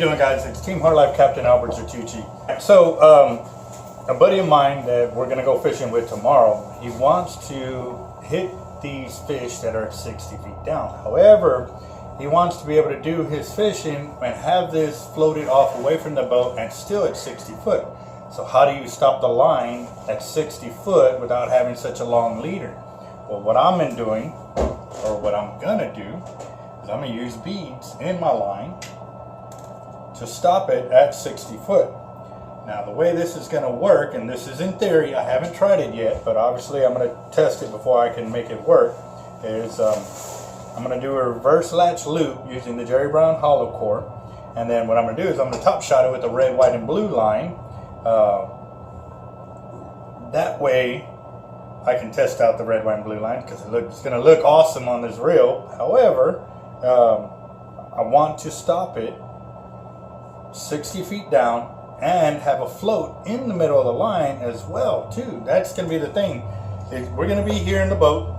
doing, guys? It's Team Hard Life Captain Albert Zertucci. So, a buddy of mine that we're gonna go fishing with tomorrow, he wants to hit these fish that are 60 feet down. However, he wants to be able to do his fishing and have this floated off away from the boat and still at 60 foot. So how do you stop the line at 60 foot without having such a long leader? Well, what I'm doing, or what I'm gonna do, is I'm gonna use beads in my line to stop it at 60 foot. Now the way this is gonna work, and this is in theory, I haven't tried it yet, but obviously I'm gonna test it before I can make it work, is I'm gonna do a reverse latch loop using the Jerry Brown hollow core, and then what I'm gonna do is I'm gonna top shot it with the red, white, and blue line. That way I can test out the red, white, and blue line because it's gonna look awesome on this reel. However, I want to stop it 60 feet down and have a float in the middle of the line as well too. That's gonna be the thing. We're gonna be here in the boat.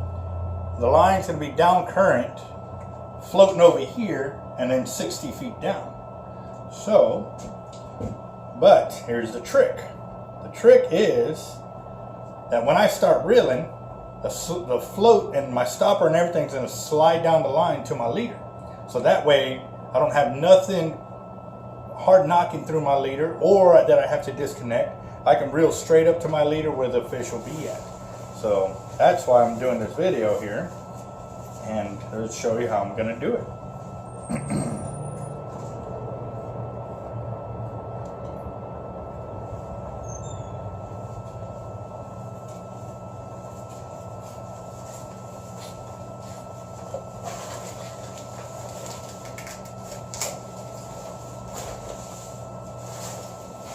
The line's gonna be down current, floating over here, and then 60 feet down. So, but here's the trick. The trick is that when I start reeling, the float and my stopper and everything's gonna slide down the line to my leader. So that way I don't have nothing hard knocking through my leader or that I have to disconnect. I can reel straight up to my leader where the fish will be at. So that's why I'm doing this video here, and let's show you how I'm gonna do it.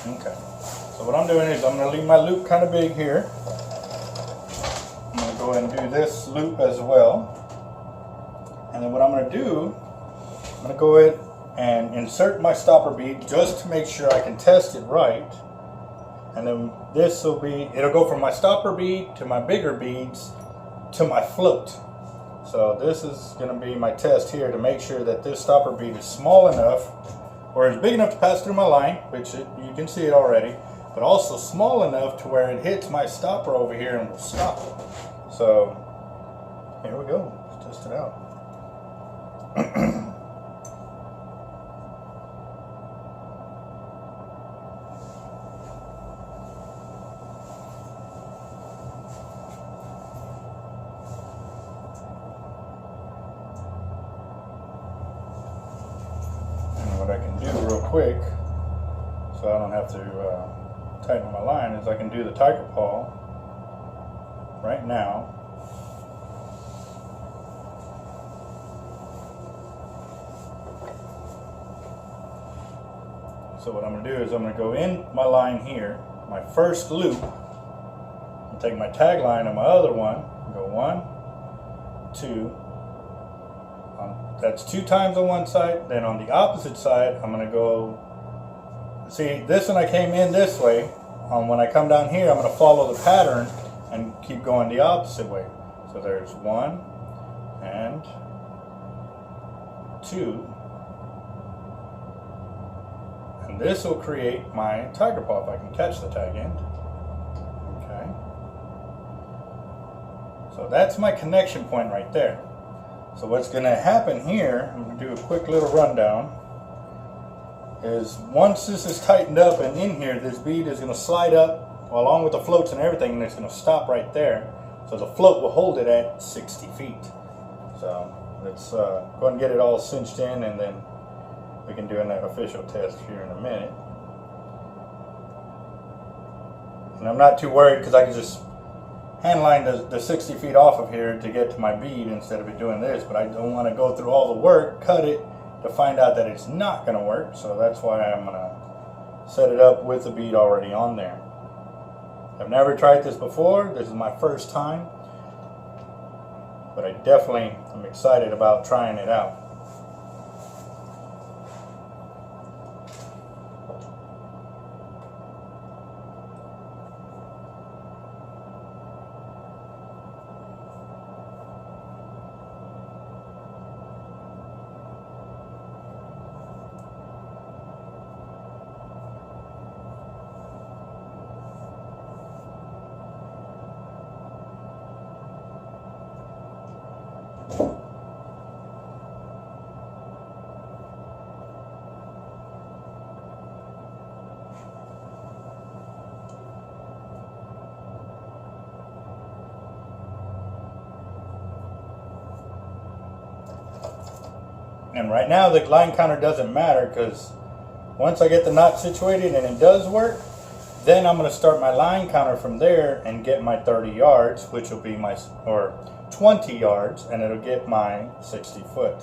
Okay, so what I'm doing is I'm going to leave my loop kind of big here. I'm going to go ahead and do this loop as well. And then what I'm going to do, I'm going to go ahead and insert my stopper bead just to make sure I can test it right. And then this will be, it'll go from my stopper bead to my bigger beads to my float. So this is going to be my test here to make sure that this stopper bead is small enough or it's big enough to pass through my line, which you can see it already, but also small enough to where it hits my stopper over here and will stop. So here we go, let's test it out. What I can do real quick, so I don't have to tighten my line, is I can do the tiger paw right now. So what I'm going to do is I'm going to go in my line here, my first loop, and take my tag line on my other one, go 1, 2. That's 2 times on one side. Then on the opposite side, I'm going to go, see this one I came in this way. When I come down here, I'm going to follow the pattern and keep going the opposite way. So there's 1 and 2. And this will create my tiger paw if I can catch the tag end. Okay. So that's my connection point right there. So what's going to happen here, I'm going to do a quick little rundown, is once this is tightened up and in here, this bead is going to slide up along with the floats and everything, and it's going to stop right there. So the float will hold it at 60 feet. So let's go ahead and get it all cinched in, and then we can do an official test here in a minute. And I'm not too worried because I can just hand line the 60 feet off of here to get to my bead instead of it doing this, but I don't want to go through all the work, cut it, to find out that it's not going to work. So that's why I'm going to set it up with the bead already on there. I've never tried this before. This is my first time, but I definitely am excited about trying it out. And right now the line counter doesn't matter, because once I get the knot situated and it does work, then I'm going to start my line counter from there and get my 30 yards, which will be my, or 20 yards, and it'll get my 60 foot.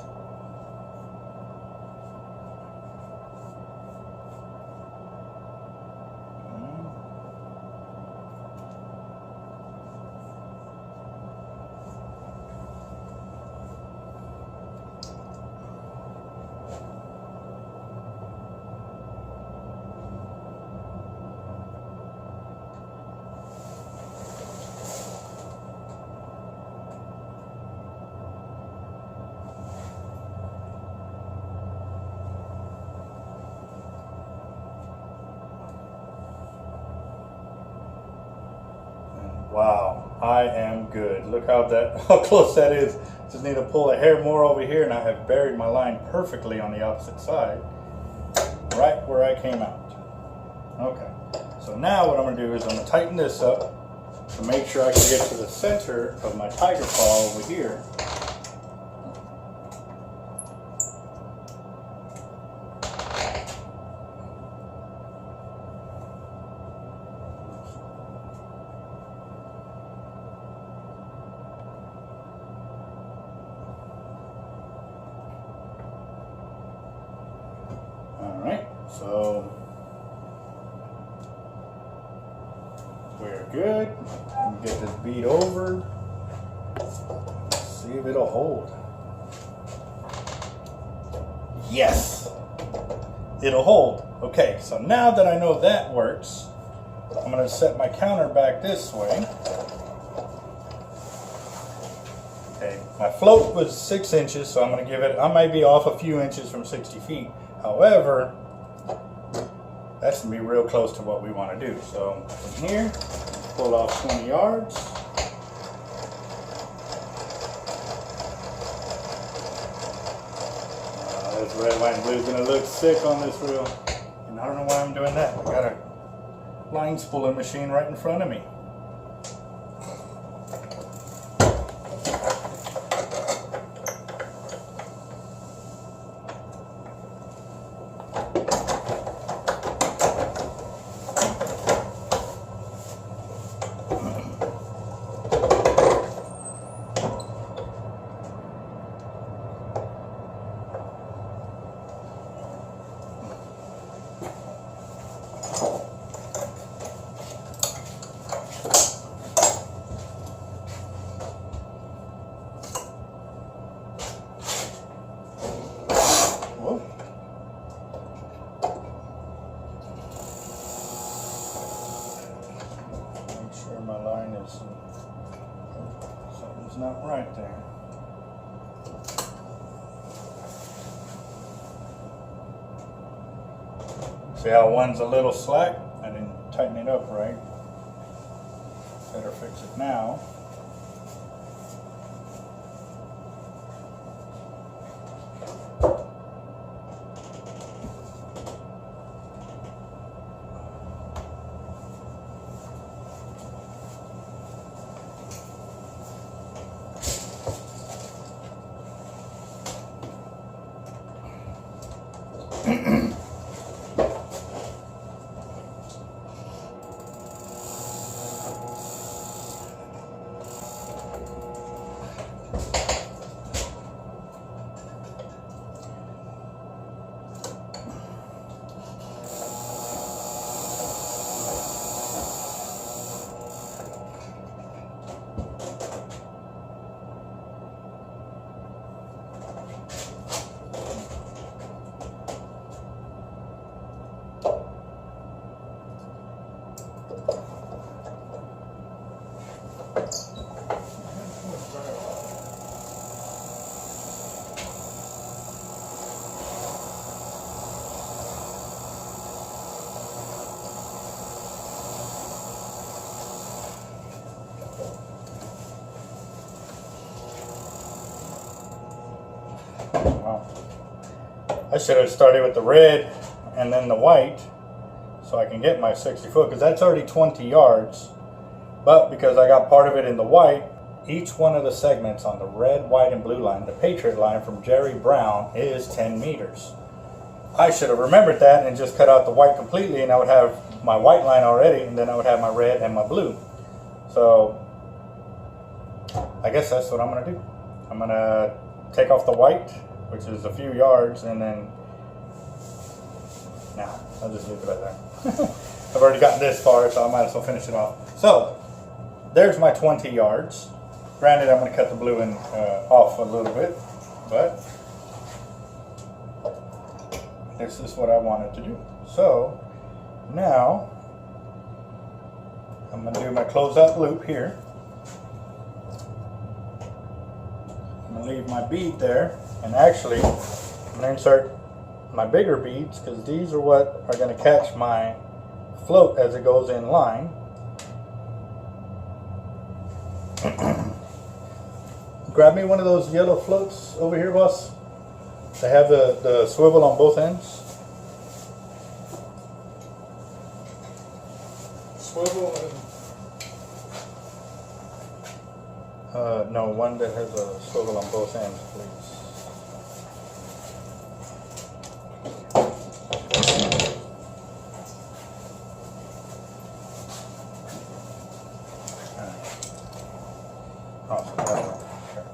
Wow, I am good. Look how close that is. Just need to pull a hair more over here, and I have buried my line perfectly on the opposite side, right where I came out. Okay, so now what I'm going to do is I'm going to tighten this up to make sure I can get to the center of my tiger paw over here. So we're good. Get this bead over. See if it'll hold. Yes, it'll hold. Okay, so now that I know that works, I'm going to set my counter back this way. Okay, my float was 6 inches, so I'm going to give it, I might be off a few inches from 60 feet. However, that's going to be real close to what we want to do. So from here, pull off 20 yards. This red, white, and blue is going to look sick on this reel. And I don't know why I'm doing that. I got a line spooling machine right in front of me. Something's not right there. See how one's a little slack? I didn't tighten it up right. Better fix it now. Wow. I should have started with the red and then the white so I can get my 60 foot, because that's already 20 yards. But because I got part of it in the white, each one of the segments on the red, white, and blue line, the Patriot line from Jerry Brown, is 10 meters. I should have remembered that and just cut out the white completely, and I would have my white line already, and then I would have my red and my blue. So I guess that's what I'm going to do. I'm going to take off the white, which is a few yards, and then I'll just leave it right there. I've already gotten this far, so I might as well finish it off. So there's my 20 yards. Granted, I'm going to cut the blue in off a little bit, but this is what I wanted to do. So now I'm going to do my closeout loop here. I'm going to leave my bead there, and actually I'm going to insert my bigger beads, because these are what are going to catch my float as it goes in line. Grab me one of those yellow floats over here, boss. They have the swivel on both ends. Swivel and... No, one that has a swivel on both ends, please. Awesome. That one. Sure.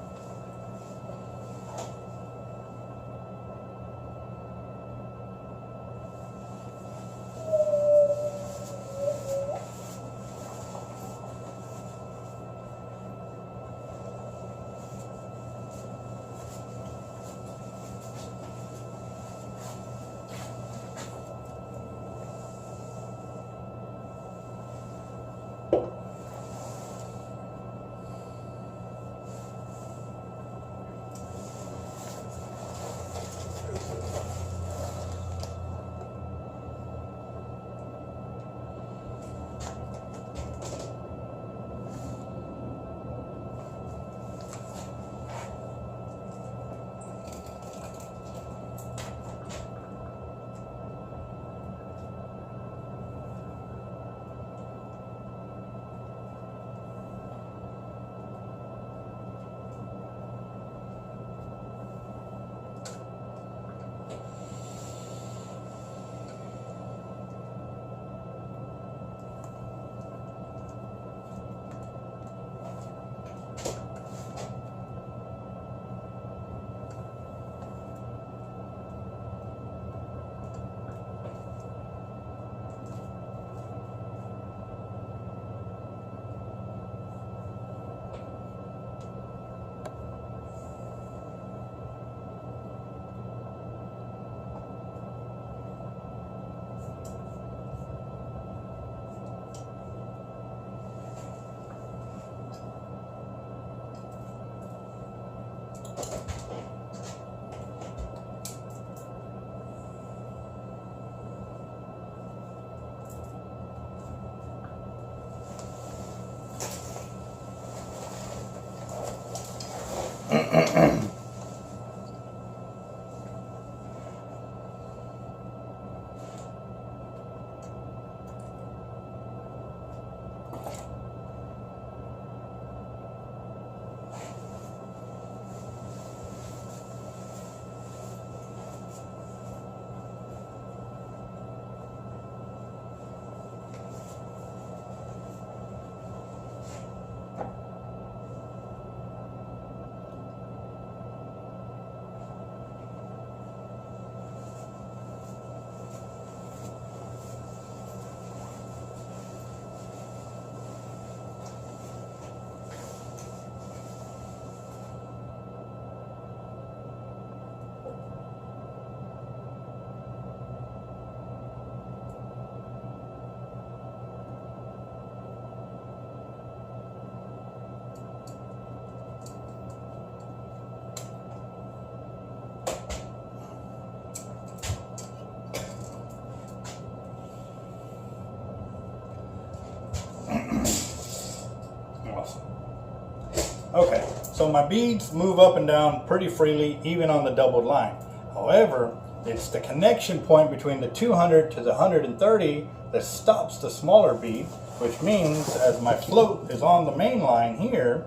So my beads move up and down pretty freely, even on the doubled line. However, it's the connection point between the 200 to the 130 that stops the smaller bead, which means as my float is on the main line here,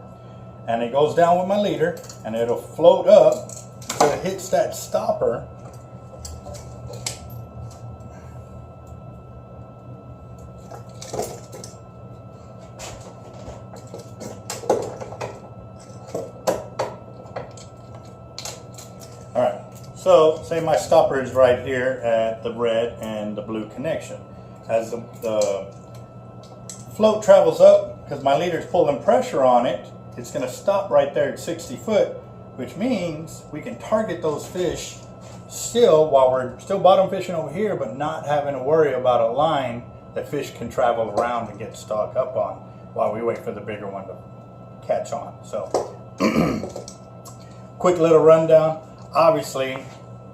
and it goes down with my leader, and it'll float up until it hits that stopper. Alright, so say my stopper is right here at the red and the blue connection. As the float travels up, because my leader is pulling pressure on it, it's going to stop right there at 60 foot, which means we can target those fish still while we're still bottom fishing over here, but not having to worry about a line that fish can travel around and get stuck up on while we wait for the bigger one to catch on. So, quick little rundown. Obviously,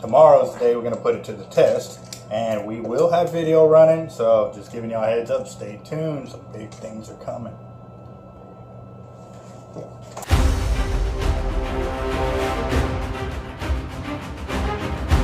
tomorrow's the day we're going to put it to the test, and we will have video running, so just giving y'all a heads up, stay tuned, some big things are coming.